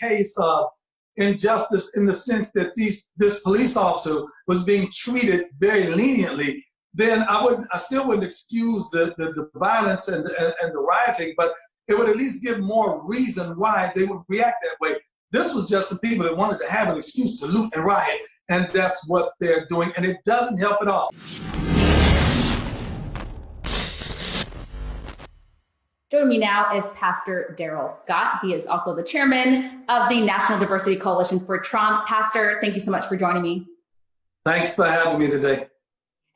case of injustice in the sense that this police officer was being treated very leniently, then I still wouldn't excuse the violence and the rioting, but it would at least give more reason why they would react that way. This was just some people that wanted to have an excuse to loot and riot, and that's what they're doing, and it doesn't help at all. Joining me now is Pastor Darrell Scott. He is also the chairman of the National Diversity Coalition for Trump. Pastor, thank you so much for joining me. Thanks for having me today.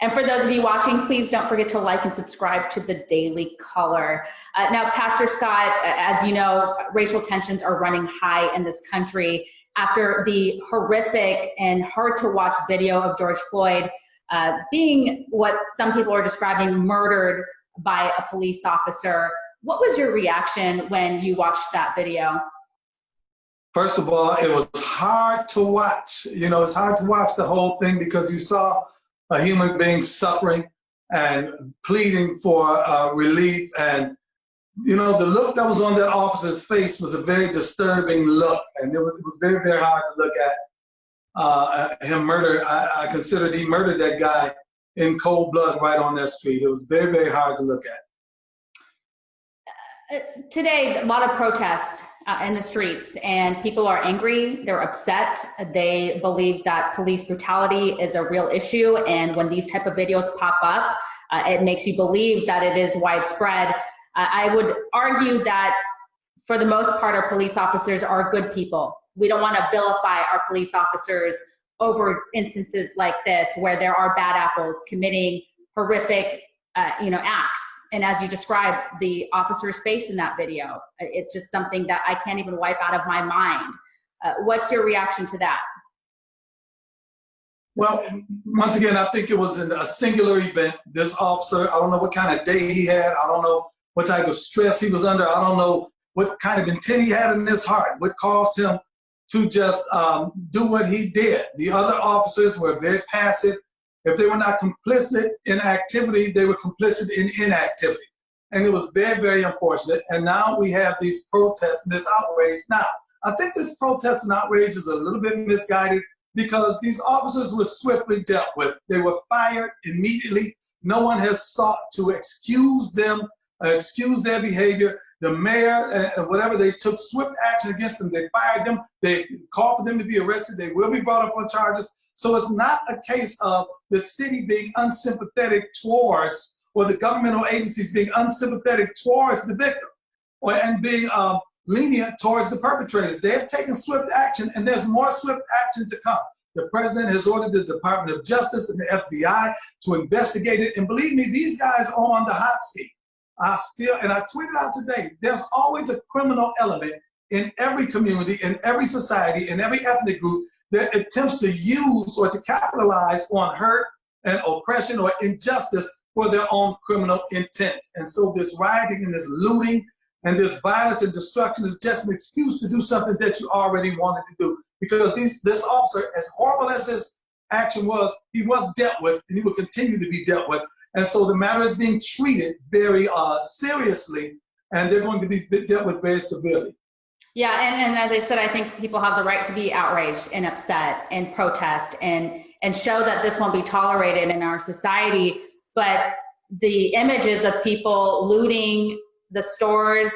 And for those of you watching, please don't forget to like and subscribe to the Daily Caller. Now, Pastor Scott, as you know, racial tensions are running high in this country after the horrific and hard to watch video of George Floyd being what some people are describing murdered by a police officer. What was your reaction when you watched that video? First of all, it was hard to watch. You know, it's hard to watch the whole thing because you saw a human being suffering and pleading for relief. And, you know, the look that was on that officer's face was a very disturbing look. And it was very, very hard to look at him murder. I considered he murdered that guy in cold blood right on that street. It was very, very hard to look at. Today, a lot of protests in the streets, and people are angry, they're upset, they believe that police brutality is a real issue, and when these type of videos pop up, it makes you believe that it is widespread. I would argue that for the most part, our police officers are good people. We don't want to vilify our police officers over instances like this where there are bad apples committing horrific acts. And as you described, the officer's face in that video, it's just something that I can't even wipe out of my mind. What's your reaction to that? Well, once again, I think it was a singular event. This officer, I don't know what kind of day he had. I don't know what type of stress he was under. I don't know what kind of intent he had in his heart, what caused him to just do what he did. The other officers were very passive. If they were not complicit in activity, they were complicit in inactivity. And it was very, very unfortunate. And now we have these protests and this outrage. Now, I think this protest and outrage is a little bit misguided because these officers were swiftly dealt with. They were fired immediately. No one has sought to excuse them, excuse their behavior. The mayor, whatever, they took swift action against them. They fired them. They called for them to be arrested. They will be brought up on charges. So it's not a case of the city being unsympathetic towards, or the governmental agencies being unsympathetic towards the victim, and being lenient towards the perpetrators. They have taken swift action, and there's more swift action to come. The president has ordered the Department of Justice and the FBI to investigate it. And believe me, these guys are on the hot seat. I tweeted out today, there's always a criminal element in every community, in every society, in every ethnic group that attempts to use or to capitalize on hurt and oppression or injustice for their own criminal intent. And so this rioting and this looting and this violence and destruction is just an excuse to do something that you already wanted to do. Because this officer, as horrible as his action was, he was dealt with and he will continue to be dealt with. And so the matter is being treated very seriously, and they're going to be dealt with very severely. Yeah, and as I said, I think people have the right to be outraged and upset and protest and show that this won't be tolerated in our society. But the images of people looting the stores,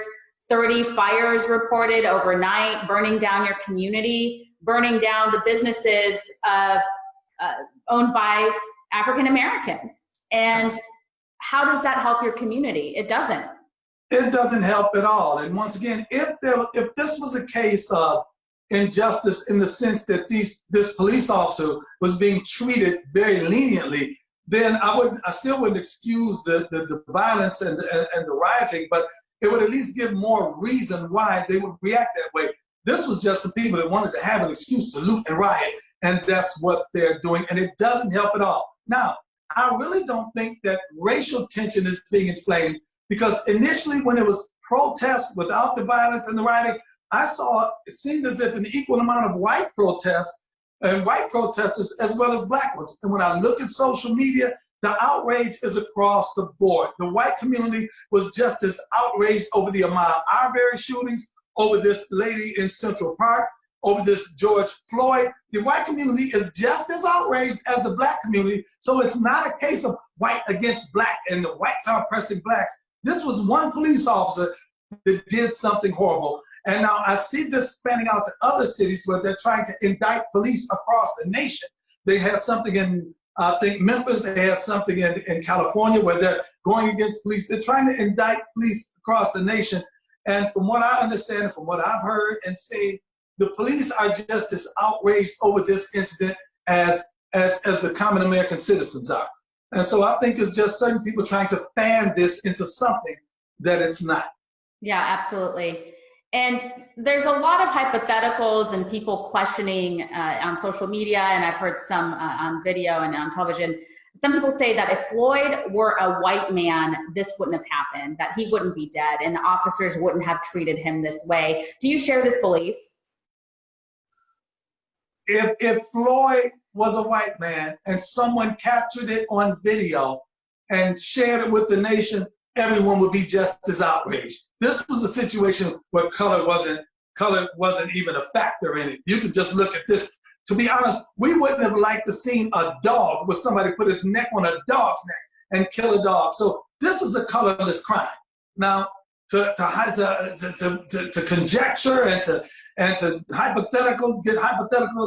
30 fires reported overnight, burning down your community, burning down the businesses owned by African Americans. And how does that help your community? It doesn't. It doesn't help at all. And once again, if this was a case of injustice in the sense that this police officer was being treated very leniently, then I still wouldn't excuse the violence and the rioting, but it would at least give more reason why they would react that way. This was just some people that wanted to have an excuse to loot and riot, and that's what they're doing, and it doesn't help at all. Now, I really don't think that racial tension is being inflamed, because initially when it was protests without the violence and the rioting, it seemed as if an equal amount of white protests and white protesters as well as black ones. And when I look at social media, the outrage is across the board. The white community was just as outraged over the Ahmaud Arbery shootings, over this lady in Central Park, over this George Floyd. The white community is just as outraged as the black community. So it's not a case of white against black and the whites are oppressing blacks. This was one police officer that did something horrible. And now I see this spanning out to other cities where they're trying to indict police across the nation. They had something in, I think, Memphis. They had something in California where they're going against police. They're trying to indict police across the nation. And from what I understand, from what I've heard and seen, the police are just as outraged over this incident as the common American citizens are. And so I think it's just certain people trying to fan this into something that it's not. Yeah, absolutely. And there's a lot of hypotheticals and people questioning on social media, and I've heard some on video and on television. Some people say that if Floyd were a white man, this wouldn't have happened, that he wouldn't be dead, and the officers wouldn't have treated him this way. Do you share this belief? If Floyd was a white man and someone captured it on video and shared it with the nation, everyone would be just as outraged. This was a situation where color wasn't even a factor in it. You could just look at this. To be honest, we wouldn't have liked to seen a dog where somebody put his neck on a dog's neck and kill a dog. So this is a colorless crime. Now, to conjecture and to get hypothetical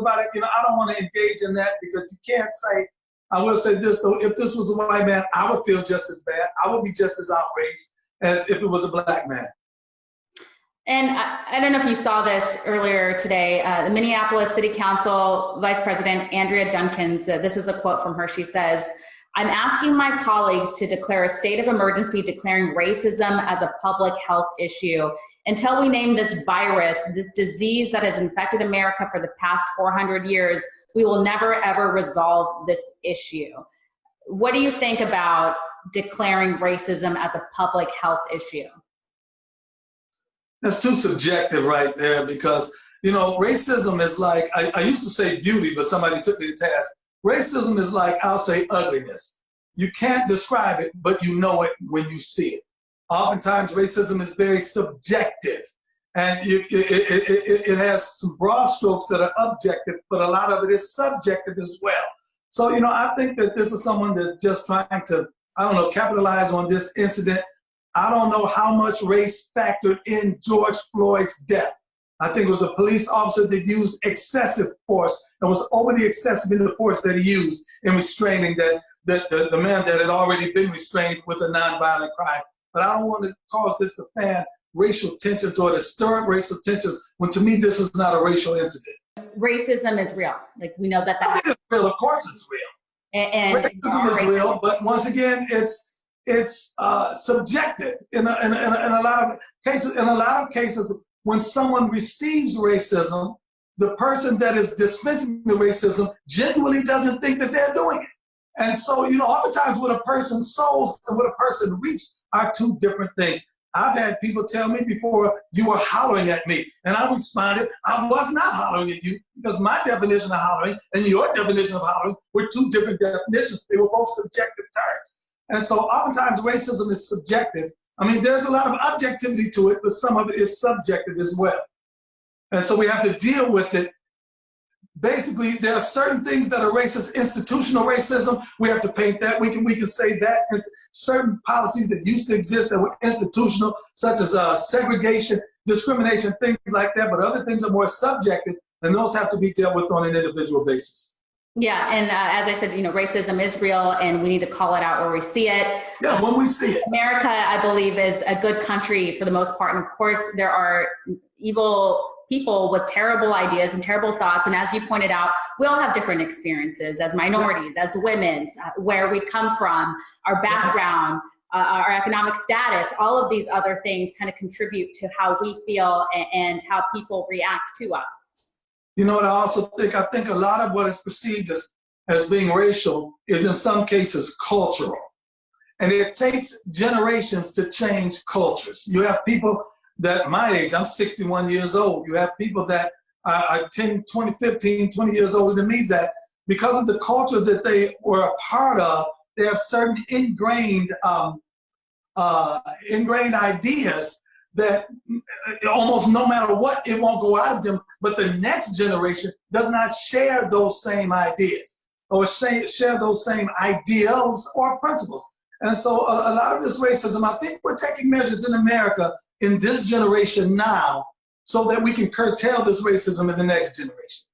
about it, I don't want to engage in that because you can't say. I will say this though: if this was a white man, I would feel just as bad. I would be just as outraged as if it was a black man. And I don't know if you saw this earlier today. The Minneapolis City Council Vice President Andrea Junkins. This is a quote from her. She says, "I'm asking my colleagues to declare a state of emergency, declaring racism as a public health issue. Until we name this virus, this disease that has infected America for the past 400 years, we will never, ever resolve this issue." What do you think about declaring racism as a public health issue? That's too subjective right there because, racism is like, I used to say beauty, but somebody took me to task. Racism is like, I'll say ugliness. You can't describe it, but you know it when you see it. Oftentimes, racism is very subjective, and it has some broad strokes that are objective, but a lot of it is subjective as well. So, I think that this is someone that's just trying to, capitalize on this incident. I don't know how much race factored in George Floyd's death. I think it was a police officer that used excessive force and was overly excessive in the force that he used in restraining the man that had already been restrained with a nonviolent crime. But I don't want to cause this to fan racial tensions or to stir up racial tensions when to me this is not a racial incident. Racism is real. Like we know that. It's real. Of course it's real. And racism is real, but once again, it's subjective in a lot of cases. In a lot of cases, when someone receives racism, the person that is dispensing the racism genuinely doesn't think that they're doing it. And so, oftentimes what a person sows and what a person reaps are two different things. I've had people tell me before, "You were hollering at me." And I responded, "I was not hollering at you because my definition of hollering and your definition of hollering were two different definitions. They were both subjective terms." And so oftentimes racism is subjective. There's a lot of objectivity to it, but some of it is subjective as well. And so we have to deal with it. Basically, there are certain things that are racist, institutional racism. We have to paint that. We can say that as certain policies that used to exist that were institutional, such as segregation, discrimination, things like that. But other things are more subjective, and those have to be dealt with on an individual basis. Yeah, and as I said, racism is real, and we need to call it out where we see it. Yeah, when we see it. America, I believe, is a good country for the most part, and of course, there are evil people with terrible ideas and terrible thoughts. And as you pointed out, we all have different experiences as minorities, as women, where we come from, our background, our economic status, all of these other things kind of contribute to how we feel and how people react to us. You know what I also think? I think a lot of what is perceived as being racial is in some cases cultural. And it takes generations to change cultures. You have people that my age, I'm 61 years old. You have people that are 10, 20, 15, 20 years older than me that because of the culture that they were a part of, they have certain ingrained ideas that almost no matter what, it won't go out of them, but the next generation does not share those same ideas or share those same ideals or principles. And so a lot of this racism, I think we're taking measures in America in this generation now so that we can curtail this racism in the next generation.